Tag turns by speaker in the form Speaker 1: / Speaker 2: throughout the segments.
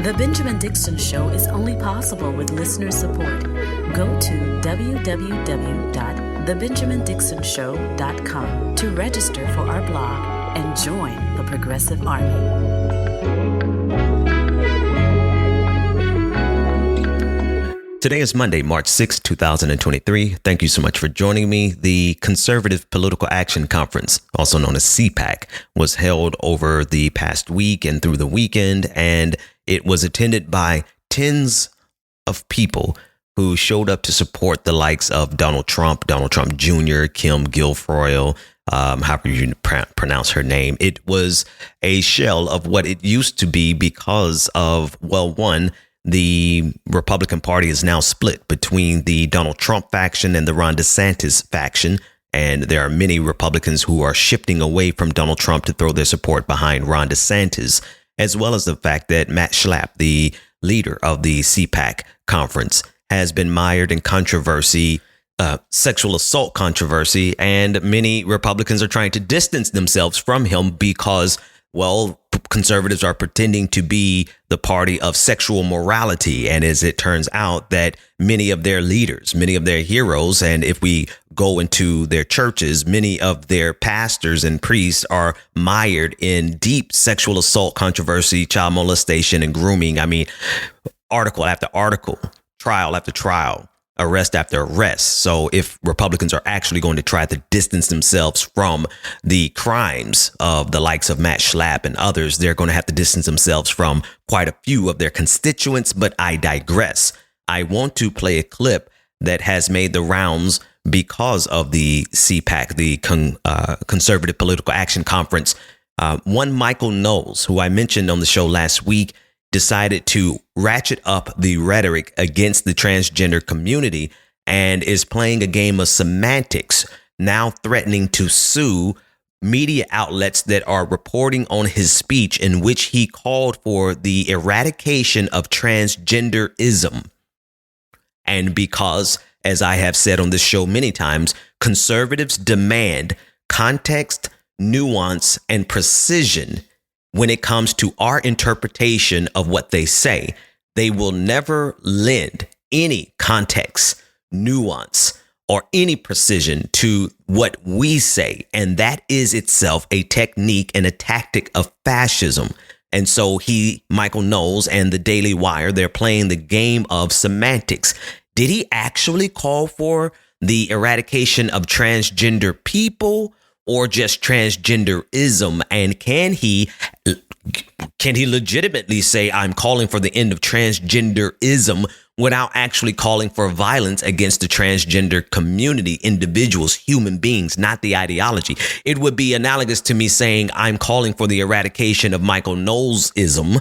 Speaker 1: The Benjamin Dixon Show is only possible with listener support. Go to www.thebenjamindixonshow.com to register for our blog and join the Progressive Army.
Speaker 2: Today is Monday, March 6, 2023. Thank you so much for joining me. The Conservative Political Action Conference, also known as CPAC, was held over the past week and through the weekend, and it was attended by tens of people who showed up to support the likes of Donald Trump Jr., Kim Guilfoyle, however you pronounce her name. It was a shell of what it used to be because of, well, one, the Republican Party is now split between the Donald Trump faction and the Ron DeSantis faction. And there are many Republicans who are shifting away from Donald Trump to throw their support behind Ron DeSantis, as well as the fact that Matt Schlapp, the leader of the CPAC conference, has been mired in controversy, sexual assault controversy, and many Republicans are trying to distance themselves from him because, well, conservatives are pretending to be the party of sexual morality. And as it turns out that many of their leaders, many of their heroes, and if we go into their churches, many of their pastors and priests are mired in deep sexual assault controversy, child molestation and grooming. I mean, article after article, trial after trial, arrest after arrest. So if Republicans are actually going to try to distance themselves from the crimes of the likes of Matt Schlapp and others, they're going to have to distance themselves from quite a few of their constituents. But I digress. I want to play a clip that has made the rounds because of the CPAC, the Conservative Political Action Conference. One Michael Knowles, who I mentioned on the show last week, decided to ratchet up the rhetoric against the transgender community and is playing a game of semantics, now threatening to sue media outlets that are reporting on his speech in which he called for the eradication of transgenderism. And because, as I have said on this show many times, conservatives demand context, nuance, and precision when it comes to our interpretation of what they say. They will never lend any context, nuance, or any precision to what we say. And that is itself a technique and a tactic of fascism. And so Michael Knowles and the Daily Wire, they're playing the game of semantics. Did he actually call for the eradication of transgender people or just transgenderism? And can he legitimately say, I'm calling for the end of transgenderism, without actually calling for violence against the transgender community, individuals, human beings, not the ideology? It would be analogous to me saying I'm calling for the eradication of Michael Knowles-ism,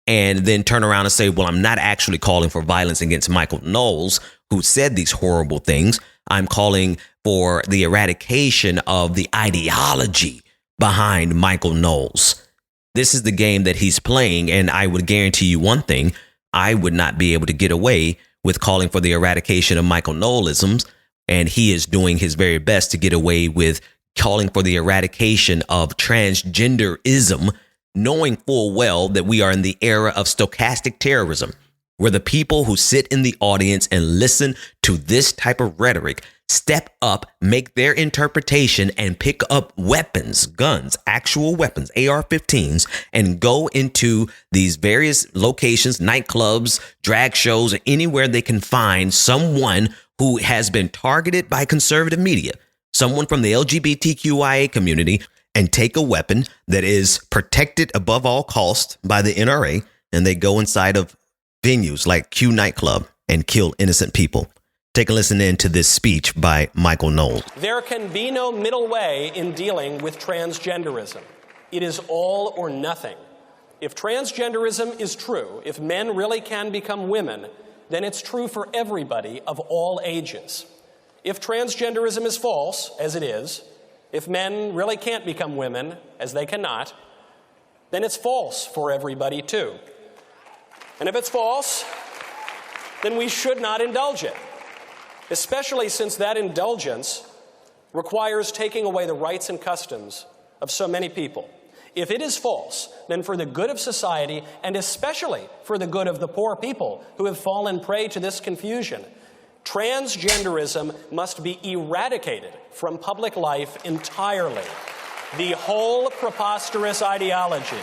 Speaker 2: and then turn around and say, well, I'm not actually calling for violence against Michael Knowles, who said these horrible things. I'm calling for the eradication of the ideology behind Michael Knowles. This is the game that he's playing, and I would guarantee you one thing: I would not be able to get away with calling for the eradication of Michael Knowle-isms, and he is doing his very best to get away with calling for the eradication of transgenderism, knowing full well that we are in the era of stochastic terrorism, where the people who sit in the audience and listen to this type of rhetoric step up, make their interpretation, and pick up weapons, guns, actual weapons, AR-15s, and go into these various locations, nightclubs, drag shows, or anywhere they can find someone who has been targeted by conservative media, someone from the LGBTQIA community, and take a weapon that is protected above all costs by the NRA, and they go inside of venues like Q nightclub and kill innocent people. Take a listen in to this speech by Michael Knowles.
Speaker 3: There can be no middle way in dealing with transgenderism. It is all or nothing. If transgenderism is true, if men really can become women, then it's true for everybody of all ages. If transgenderism is false, as it is, if men really can't become women, as they cannot, then it's false for everybody too. And if it's false, then we should not indulge it, especially since that indulgence requires taking away the rights and customs of so many people. If it is false, then for the good of society, and especially for the good of the poor people who have fallen prey to this confusion, transgenderism must be eradicated from public life entirely. The whole preposterous ideology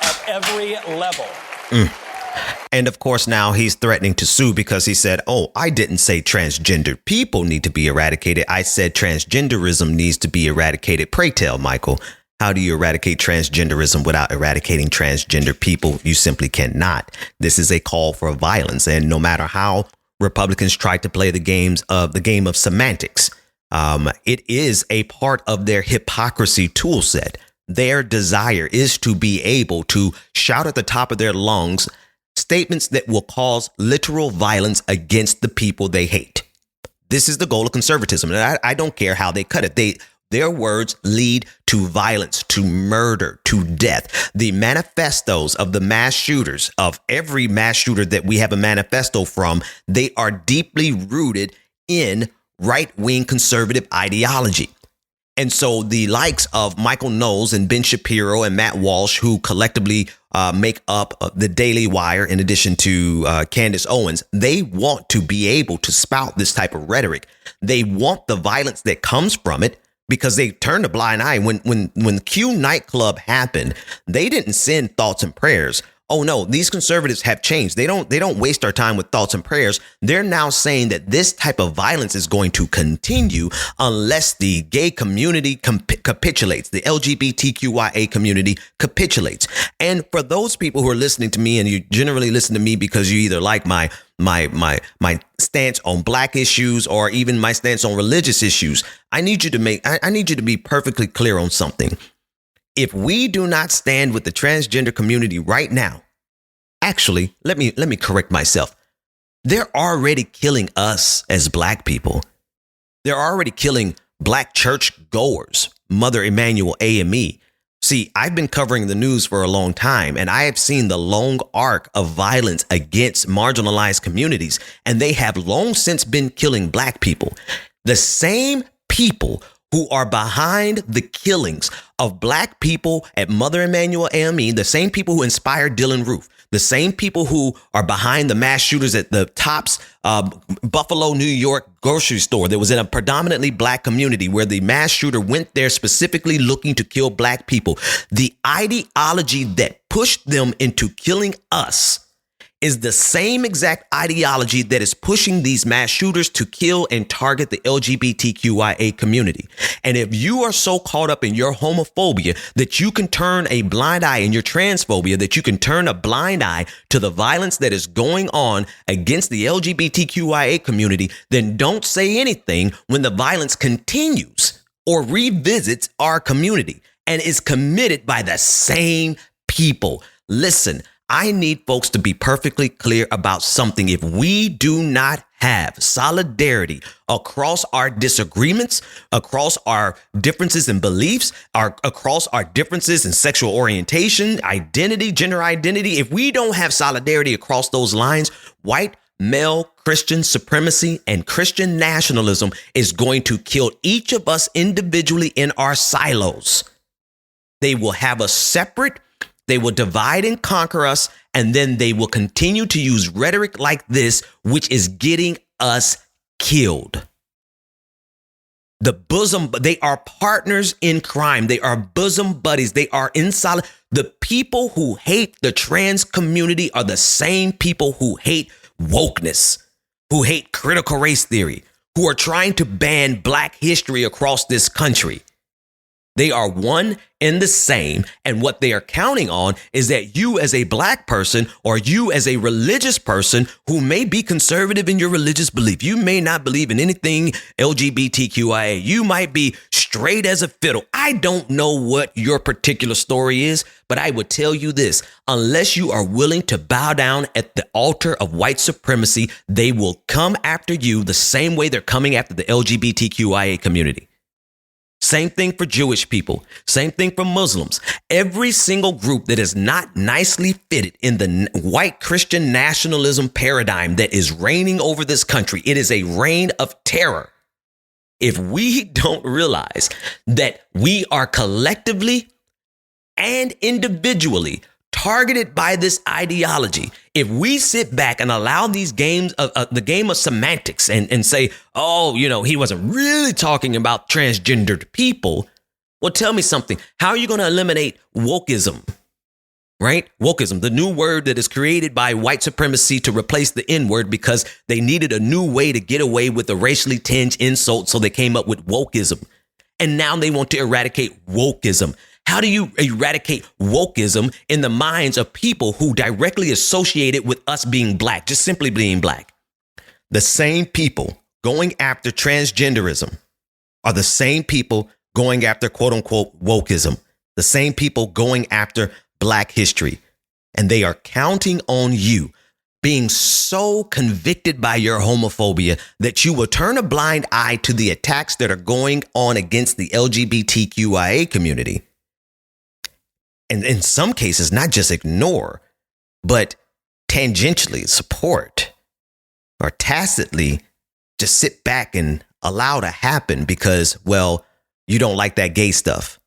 Speaker 3: at every level.
Speaker 2: And of course, now he's threatening to sue because he said, oh, I didn't say transgender people need to be eradicated. I said transgenderism needs to be eradicated. Pray tell, Michael, how do you eradicate transgenderism without eradicating transgender people? You simply cannot. This is a call for violence. And no matter how Republicans try to play the game of semantics, it is a part of their hypocrisy tool set. Their desire is to be able to shout at the top of their lungs statements that will cause literal violence against the people they hate. This is the goal of conservatism. And I don't care how they cut it. Their words lead to violence, to murder, to death. The manifestos of the mass shooters, of every mass shooter that we have a manifesto from, they are deeply rooted in right-wing conservative ideology. And so the likes of Michael Knowles and Ben Shapiro and Matt Walsh, who collectively make up the Daily Wire, in addition to Candace Owens, they want to be able to spout this type of rhetoric. They want the violence that comes from it because they turned a blind eye. When Q nightclub happened, they didn't send thoughts and prayers. Oh, no, these conservatives have changed. They don't waste our time with thoughts and prayers. They're now saying that this type of violence is going to continue unless the gay community capitulates, the LGBTQIA community capitulates. And for those people who are listening to me, and you generally listen to me because you either like my stance on black issues or even my stance on religious issues, I need you to be perfectly clear on something. If we do not stand with the transgender community right now, actually, let me correct myself. They're already killing us as black people. They're already killing black church goers, Mother Emanuel AME. See, I've been covering the news for a long time, and I have seen the long arc of violence against marginalized communities, and they have long since been killing black people. The same people who are behind the killings of black people at Mother Emanuel AME, the same people who inspired Dylan Roof, the same people who are behind the mass shooters at the Tops Buffalo, New York grocery store that was in a predominantly black community where the mass shooter went there specifically looking to kill black people. The ideology that pushed them into killing us is the same exact ideology that is pushing these mass shooters to kill and target the LGBTQIA community. And if you are so caught up in your homophobia that you can turn a blind eye, and your transphobia that you can turn a blind eye to the violence that is going on against the LGBTQIA community, then don't say anything when the violence continues or revisits our community and is committed by the same people. Listen, I need folks to be perfectly clear about something. If we do not have solidarity across our disagreements, across our differences in beliefs, across our differences in sexual orientation, identity, gender identity, if we don't have solidarity across those lines, white male Christian supremacy and Christian nationalism is going to kill each of us individually in our silos. They will have us separate. They will divide and conquer us, and then they will continue to use rhetoric like this, which is getting us killed. They are partners in crime. They are bosom buddies. They are the people who hate the trans community are the same people who hate wokeness, who hate critical race theory, who are trying to ban black history across this country. They are one and the same. And what they are counting on is that you as a black person, or you as a religious person who may be conservative in your religious belief, you may not believe in anything LGBTQIA. You might be straight as a fiddle. I don't know what your particular story is, but I would tell you this: unless you are willing to bow down at the altar of white supremacy, they will come after you the same way they're coming after the LGBTQIA community. Same thing for Jewish people. Same thing for Muslims. Every single group that is not nicely fitted in the white Christian nationalism paradigm that is reigning over this country, it is a reign of terror. If we don't realize that we are collectively and individually targeted by this ideology, if we sit back and allow these games of the game of semantics and say, oh, he wasn't really talking about transgendered people. Well, tell me something. How are you going to eliminate wokeism? Right? Wokeism, the new word that is created by white supremacy to replace the N-word because they needed a new way to get away with a racially tinged insult. So they came up with wokeism. And now they want to eradicate wokeism. How do you eradicate wokeism in the minds of people who directly associate it with us being black, just simply being black? The same people going after transgenderism are the same people going after quote unquote wokeism, the same people going after black history. And they are counting on you being so convicted by your homophobia that you will turn a blind eye to the attacks that are going on against the LGBTQIA community. And in some cases, not just ignore, but tangentially support or tacitly just sit back and allow to happen because, well, you don't like that gay stuff,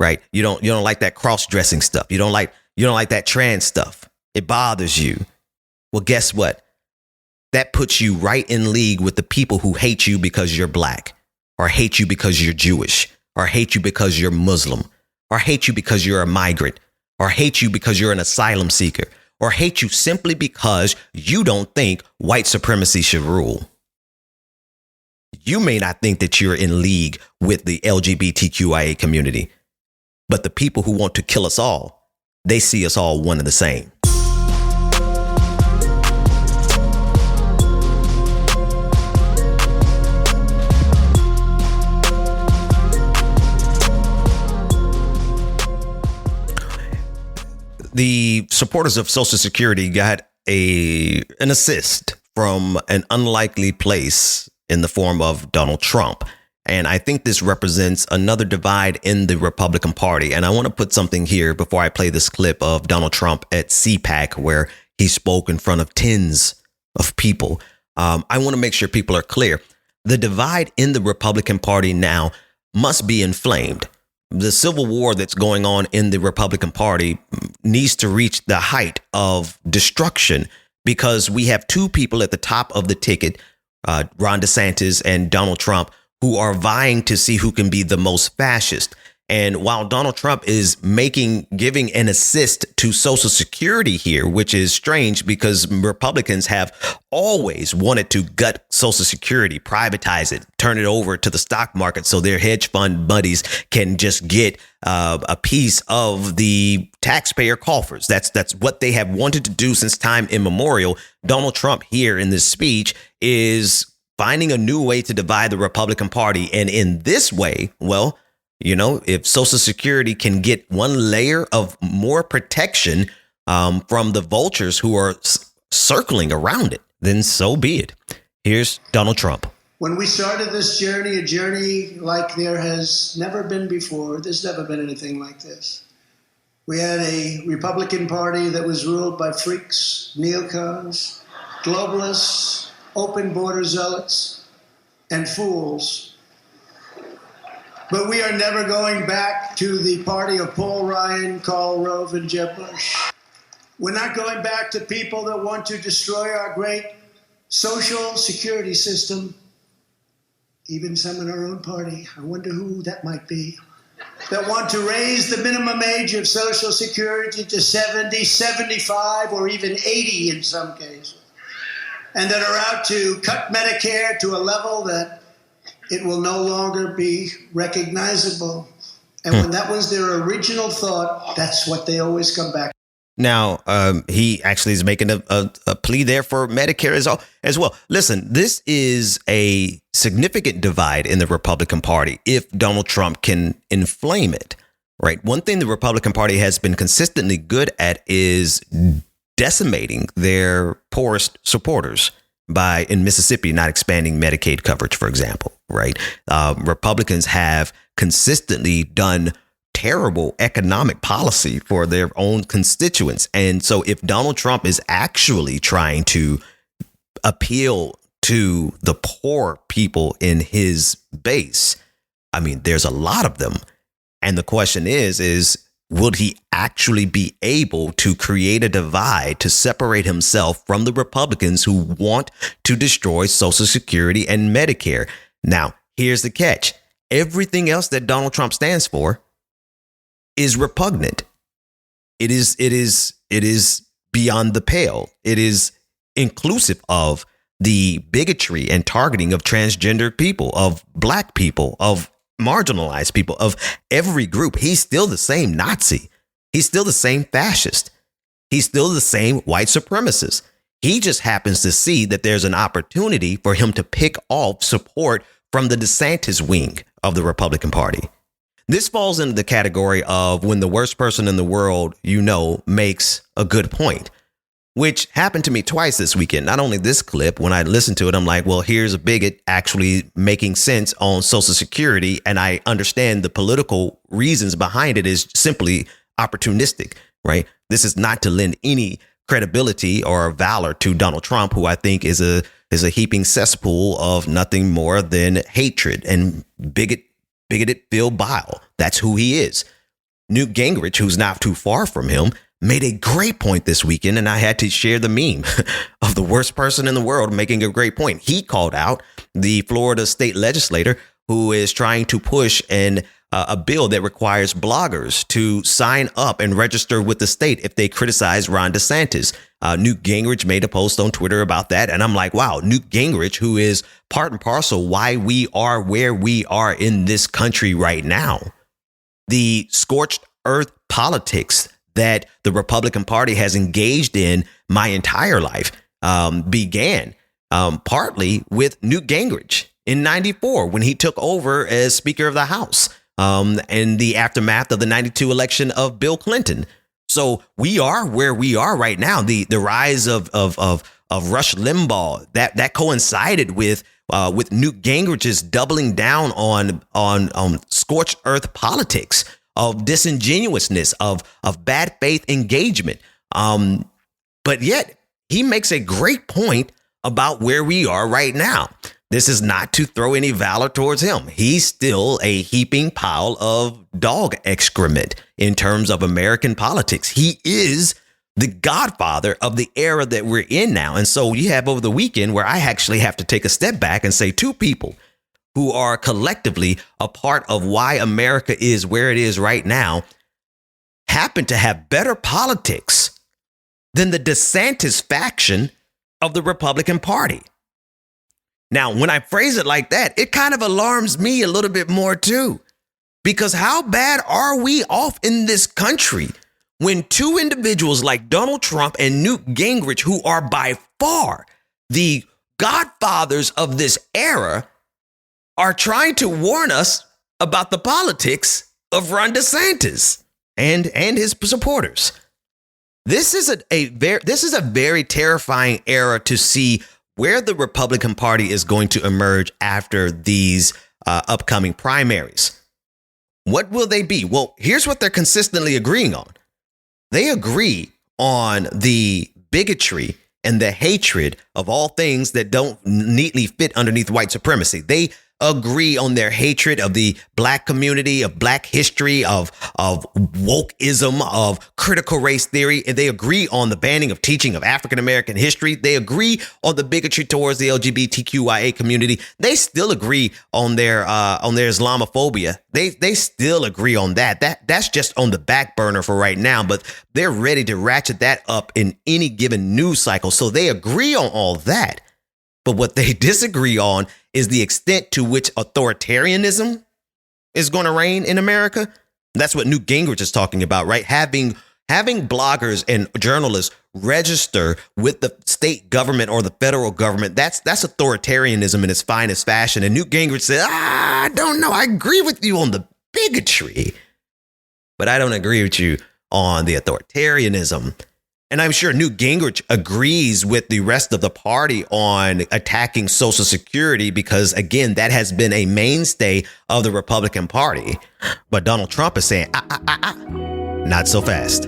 Speaker 2: right? You don't like that cross-dressing stuff. You don't like that trans stuff. It bothers you. Well, guess what? That puts you right in league with the people who hate you because you're black, or hate you because you're Jewish, or hate you because you're Muslim, or hate you because you're a migrant, or hate you because you're an asylum seeker, or hate you simply because you don't think white supremacy should rule. You may not think that you're in league with the LGBTQIA community, but the people who want to kill us all, they see us all one and the same. The supporters of Social Security got an assist from an unlikely place in the form of Donald Trump. And I think this represents another divide in the Republican Party. And I want to put something here before I play this clip of Donald Trump at CPAC, where he spoke in front of tens of people. I want to make sure people are clear. The divide in the Republican Party now must be inflamed. The civil war that's going on in the Republican Party needs to reach the height of destruction because we have two people at the top of the ticket, Ron DeSantis and Donald Trump, who are vying to see who can be the most fascist. And while Donald Trump is giving an assist to Social Security here, which is strange because Republicans have always wanted to gut Social Security, privatize it, turn it over to the stock market so their hedge fund buddies can just get a piece of the taxpayer coffers. That's what they have wanted to do since time immemorial. Donald Trump here in this speech is finding a new way to divide the Republican Party. And in this way, well, if Social Security can get one layer of more protection from the vultures who are circling around it, then so be it. Here's Donald Trump.
Speaker 4: When we started this journey, a journey like there has never been before, there's never been anything like this. We had a Republican Party that was ruled by freaks, neocons, globalists, open border zealots, and fools. But we are never going back to the party of Paul Ryan, Karl Rove, and Jeb Bush. We're not going back to people that want to destroy our great social security system, even some in our own party. I wonder who that might be. That want to raise the minimum age of Social Security to 70, 75, or even 80 in some cases. And that are out to cut Medicare to a level that it will no longer be recognizable. And when that was their original thought, that's what they always come back.
Speaker 2: Now, he actually is making a plea there for Medicare as well. Listen, this is a significant divide in the Republican Party if Donald Trump can inflame it, right? One thing the Republican Party has been consistently good at is decimating their poorest supporters by, in Mississippi, not expanding Medicaid coverage, for example, right? Republicans have consistently done terrible economic policy for their own constituents. And so if Donald Trump is actually trying to appeal to the poor people in his base, I mean, there's a lot of them. And the question is will he actually be able to create a divide to separate himself from the Republicans who want to destroy Social Security and Medicare? Now, here's the catch. Everything else that Donald Trump stands for is repugnant. It is beyond the pale. It is inclusive of the bigotry and targeting of transgender people, of black people, of marginalized people, of every group. He's still the same Nazi. He's still the same fascist. He's still the same white supremacist. He just happens to see that there's an opportunity for him to pick off support from the DeSantis wing of the Republican Party. This falls into the category of when the worst person in the world, makes a good point, which happened to me twice this weekend. Not only this clip, when I listened to it, I'm like, well, here's a bigot actually making sense on Social Security. And I understand the political reasons behind it is simply opportunistic, right? This is not to lend any credibility or valor to Donald Trump, who I think is a heaping cesspool of nothing more than hatred and bigoted Bill Bile. That's who he is. Newt Gingrich, who's not too far from him, made a great point this weekend, and I had to share the meme of the worst person in the world making a great point. He called out the Florida state legislator who is trying to push a bill that requires bloggers to sign up and register with the state if they criticize Ron DeSantis. Newt Gingrich made a post on Twitter about that. And I'm like, wow, Newt Gingrich, who is part and parcel why we are where we are in this country right now. The scorched earth politics that the Republican Party has engaged in my entire life began partly with Newt Gingrich in '94 when he took over as Speaker of the House in the aftermath of the '92 election of Bill Clinton. So we are where we are right now. The rise of Rush Limbaugh that coincided with Newt Gingrich's doubling down on scorched earth politics, of disingenuousness, of bad faith engagement. But yet he makes a great point about where we are right now. This is not to throw any valor towards him. He's still a heaping pile of dog excrement in terms of American politics. He is the godfather of the era that we're in now. And so you have over the weekend where I actually have to take a step back and say two people who are collectively a part of why America is where it is right now happen to have better politics than the DeSantis faction of the Republican Party. Now, when I phrase it like that, it kind of alarms me a little bit more, too, because how bad are we off in this country when two individuals like Donald Trump and Newt Gingrich, who are by far the godfathers of this era, are trying to warn us about the politics of Ron DeSantis and his supporters? This is a very terrifying era to see where the Republican Party is going to emerge after these upcoming primaries. What will they be? Well, here's what they're consistently agreeing on. They agree on the bigotry and the hatred of all things that don't neatly fit underneath white supremacy. They agree on their hatred of the black community, of black history, of wokeism, of critical race theory. And they agree on the banning of teaching of African-American history. They agree on the bigotry towards the LGBTQIA community. They still agree on their Islamophobia. They still agree on that. That's just on the back burner for right now, but they're ready to ratchet that up in any given news cycle. So they agree on all that. But what they disagree on is the extent to which authoritarianism is going to reign in America. That's what Newt Gingrich is talking about, right? Having bloggers and journalists register with the state government or the federal government, that's authoritarianism in its finest fashion. And Newt Gingrich said, I don't know. I agree with you on the bigotry, but I don't agree with you on the authoritarianism. And I'm sure Newt Gingrich agrees with the rest of the party on attacking Social Security because, again, that has been a mainstay of the Republican Party. But Donald Trump is saying, not so fast.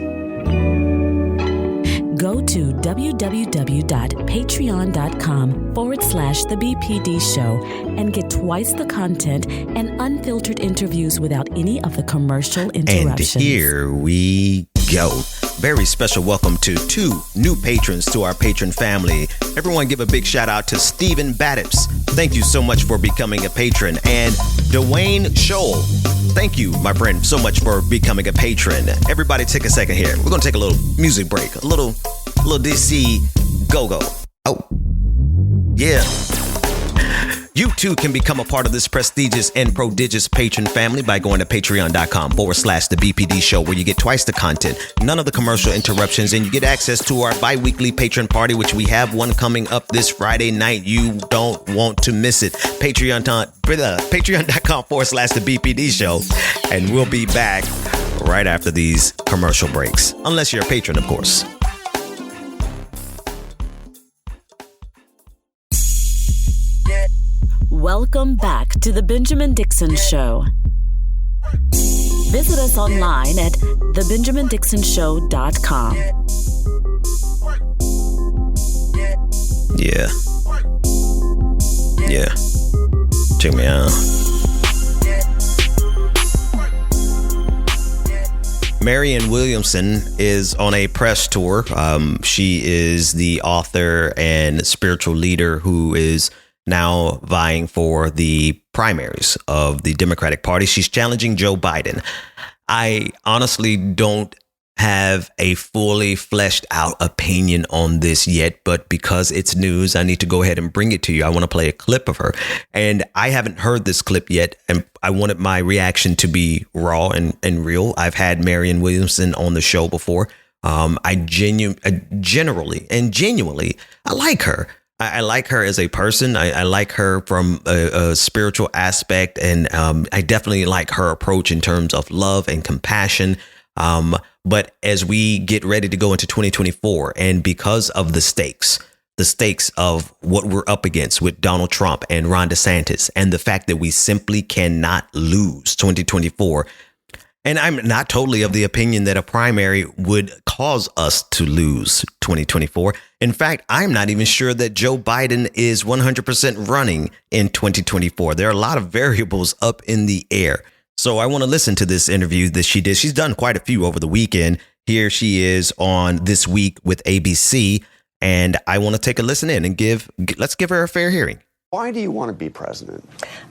Speaker 1: Go to www.patreon.com/The BPD Show and get twice the content and unfiltered interviews without any of the commercial interruptions.
Speaker 2: And here we go. Very special welcome to 2 new patrons to our patron family. Everyone give a big shout out to Stephen Baddips. Thank you so much for becoming a patron. And Dwayne Scholl. Thank you, my friend, so much for becoming a patron. Everybody take a second here. We're going to take a little music break. A little DC go-go. Oh, yeah. You too can become a part of this prestigious and prodigious patron family by going to patreon.com/The BPD Show, where you get twice the content, none of the commercial interruptions, and you get access to our bi-weekly patron party, which we have one coming up this Friday night. You don't want to miss it. Patreon.com/The BPD Show, and we'll be back right after these commercial breaks, unless you're a patron, of course.
Speaker 1: Welcome back to The Benjamin Dixon Show. Visit us online at thebenjamindixonshow.com.
Speaker 2: Yeah. Check me out. Marianne Williamson is on a press tour. She is the author and spiritual leader who is now vying for the primaries of the Democratic Party. She's challenging Joe Biden. I honestly don't have a fully fleshed out opinion on this yet, but because it's news, I need to go ahead and bring it to you. I want to play a clip of her, and I haven't heard this clip yet, and I wanted my reaction to be raw and real. I've had Marianne Williamson on the show before. I genuinely I like her. I like her as a person. I like her from a spiritual aspect. And I definitely like her approach in terms of love and compassion. But as we get ready to go into 2024, and because of the stakes of what we're up against with Donald Trump and Ron DeSantis, and the fact that we simply cannot lose 2024. And I'm not totally of the opinion that a primary would cause us to lose 2024. In fact, I'm not even sure that Joe Biden is 100% running in 2024. There are a lot of variables up in the air. So I want to listen to this interview that she did. She's done quite a few over the weekend. Here she is on This Week with ABC. And I want to take a listen in and let's give her a fair hearing.
Speaker 5: Why do you want to be president?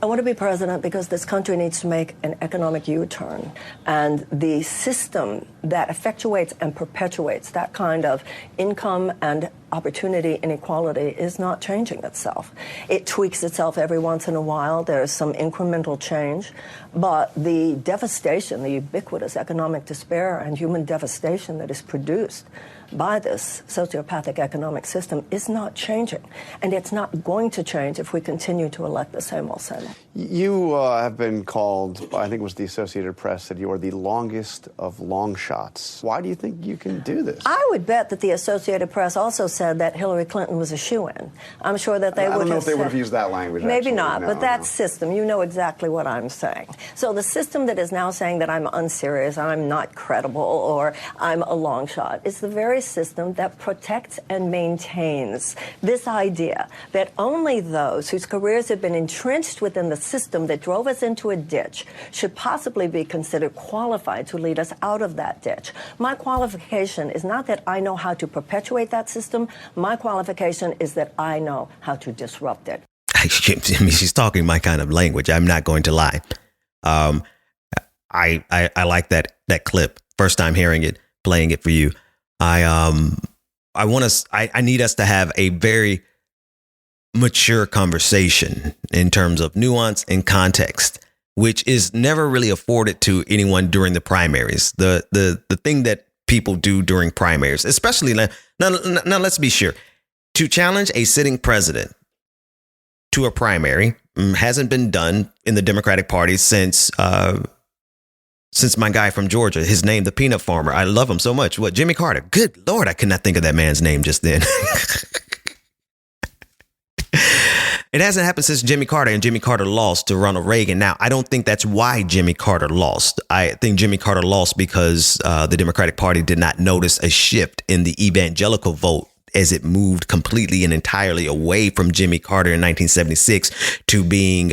Speaker 6: I want to be president because this country needs to make an economic U-turn. And the system that effectuates and perpetuates that kind of income and opportunity inequality is not changing itself. It tweaks itself every once in a while. There's some incremental change. But the devastation, the ubiquitous economic despair and human devastation that is produced by this sociopathic economic system is not changing. And it's not going to change if we continue to elect the same old same.
Speaker 5: You have been called, I think it was the Associated Press, that you are the longest of long shots. Why do you think you can do this?
Speaker 6: I would bet that the Associated Press also said that Hillary Clinton was a shoo-in. I'm sure that they would have
Speaker 5: I don't know if they would have used that language.
Speaker 6: Maybe
Speaker 5: actually.
Speaker 6: not, but that system, you know exactly what I'm saying. So the system that is now saying that I'm unserious, I'm not credible, or I'm a long shot, is the very system that protects and maintains this idea that only those whose careers have been entrenched within the system that drove us into a ditch should possibly be considered qualified to lead us out of that ditch. My qualification is not that I know how to perpetuate that system. My qualification is that I know how to disrupt it.
Speaker 2: I mean, she's talking my kind of language. I'm not going to lie. I like that clip. First time hearing it, playing it for you. I need us to have a very mature conversation in terms of nuance and context, which is never really afforded to anyone during the primaries. The thing that people do during primaries, especially now, let's be sure, to challenge a sitting president to a primary hasn't been done in the Democratic Party since my guy from Georgia, his name, the peanut farmer. I love him so much. What, Jimmy Carter? Good Lord, I could not think of that man's name just then. It hasn't happened since Jimmy Carter, and Jimmy Carter lost to Ronald Reagan. Now, I don't think that's why Jimmy Carter lost. I think Jimmy Carter lost because the Democratic Party did not notice a shift in the evangelical vote as it moved completely and entirely away from Jimmy Carter in 1976 to being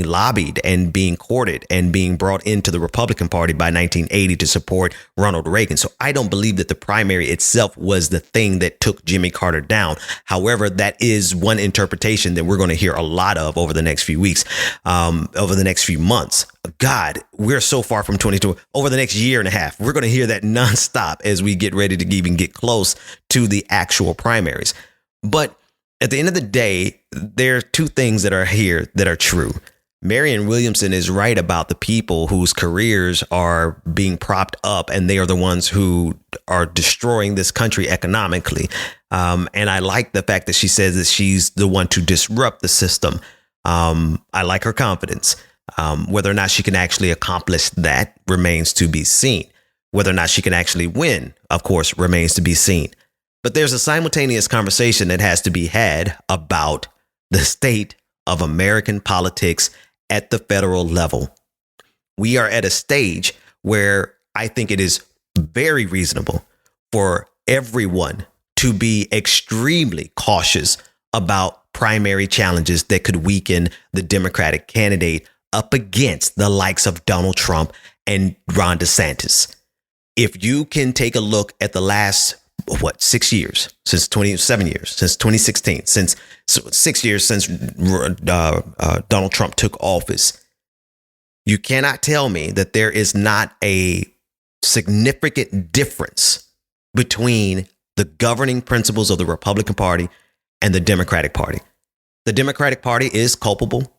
Speaker 2: lobbied and being courted and being brought into the Republican Party by 1980 to support Ronald Reagan. So I don't believe that the primary itself was the thing that took Jimmy Carter down. However, that is one interpretation that we're going to hear a lot of over the next few weeks, over the next few months. God, we're so far from 2020. Over the next year and a half, we're going to hear that nonstop as we get ready to even get close to the actual primaries. But at the end of the day, there are two things that are here that are true. Marianne Williamson is right about the people whose careers are being propped up, and they are the ones who are destroying this country economically. And I like the fact that she says that she's the one to disrupt the system. I like her confidence. Whether or not she can actually accomplish that remains to be seen. Whether or not she can actually win, of course, remains to be seen. But there's a simultaneous conversation that has to be had about the state of American politics at the federal level. We are at a stage where I think it is very reasonable for everyone to be extremely cautious about primary challenges that could weaken the Democratic candidate up against the likes of Donald Trump and Ron DeSantis. If you can take a look at the last 6 years, since 27 years, since 2016, since 6 years since Donald Trump took office, you cannot tell me that there is not a significant difference between the governing principles of the Republican Party and the Democratic Party. The Democratic Party is culpable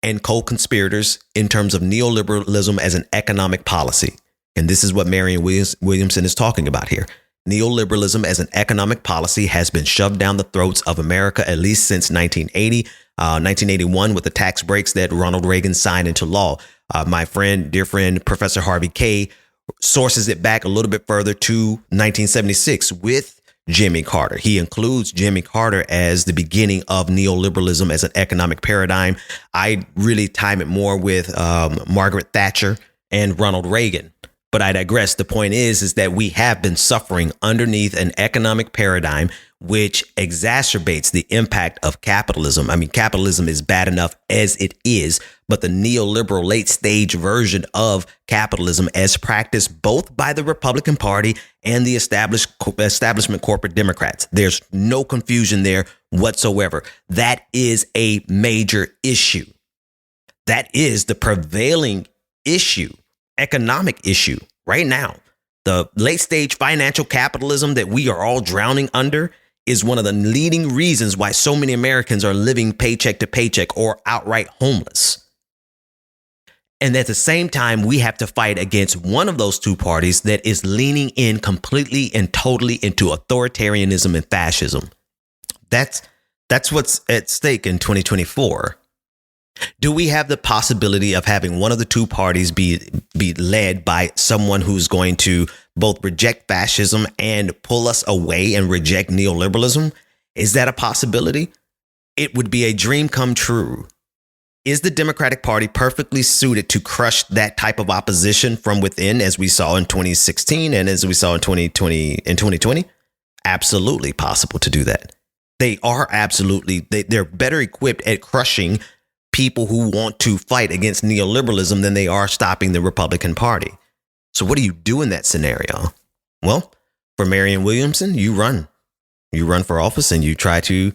Speaker 2: and co-conspirators in terms of neoliberalism as an economic policy. And this is what Marianne Williamson is talking about here. Neoliberalism as an economic policy has been shoved down the throats of America at least since 1981 with the tax breaks that Ronald Reagan signed into law. My dear friend, Professor Harvey Kaye sources it back a little bit further to 1976 with Jimmy Carter. He includes Jimmy Carter as the beginning of neoliberalism as an economic paradigm. I really time it more with Margaret Thatcher and Ronald Reagan. But I digress. The point is that we have been suffering underneath an economic paradigm which exacerbates the impact of capitalism. I mean, capitalism is bad enough as it is, but the neoliberal late stage version of capitalism as practiced both by the Republican Party and the establishment corporate Democrats. There's no confusion there whatsoever. That is a major issue. That is the prevailing issue, economic issue right now. The late stage financial capitalism that we are all drowning under is one of the leading reasons why so many Americans are living paycheck to paycheck or outright homeless. And at the same time, we have to fight against one of those two parties that is leaning in completely and totally into authoritarianism and fascism. That's what's at stake in 2024. Do we have the possibility of having one of the two parties be led by someone who's going to both reject fascism and pull us away and reject neoliberalism? Is that a possibility? It would be a dream come true. Is the Democratic Party perfectly suited to crush that type of opposition from within, as we saw in 2016 and as we saw in 2020? Absolutely possible to do that. They are they're better equipped at crushing people who want to fight against neoliberalism than they are stopping the Republican Party. So what do you do in that scenario? Well, for Marianne Williamson, you run for office and you try to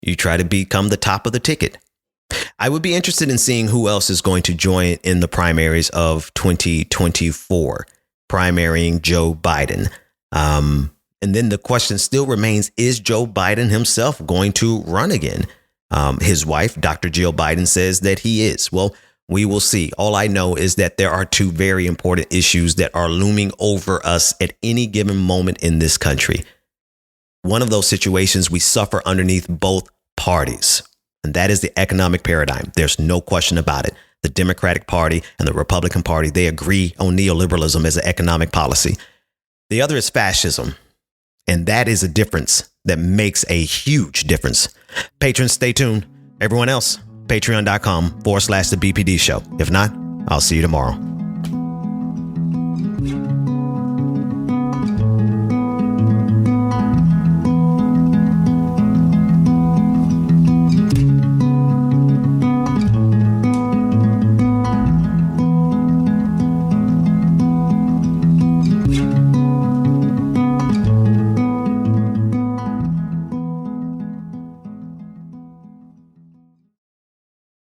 Speaker 2: become the top of the ticket. I would be interested in seeing who else is going to join in the primaries of 2024, primarying Joe Biden. And then the question still remains, is Joe Biden himself going to run again? His wife, Dr. Jill Biden, says that he is. Well, we will see. All I know is that there are two very important issues that are looming over us at any given moment in this country. One of those situations we suffer underneath both parties, and that is the economic paradigm. There's no question about it. The Democratic Party and the Republican Party, they agree on neoliberalism as an economic policy. The other is fascism, and that is a difference that makes a huge difference. Patrons, stay tuned. Everyone else, patreon.com/the BPD show. If not, I'll see you tomorrow.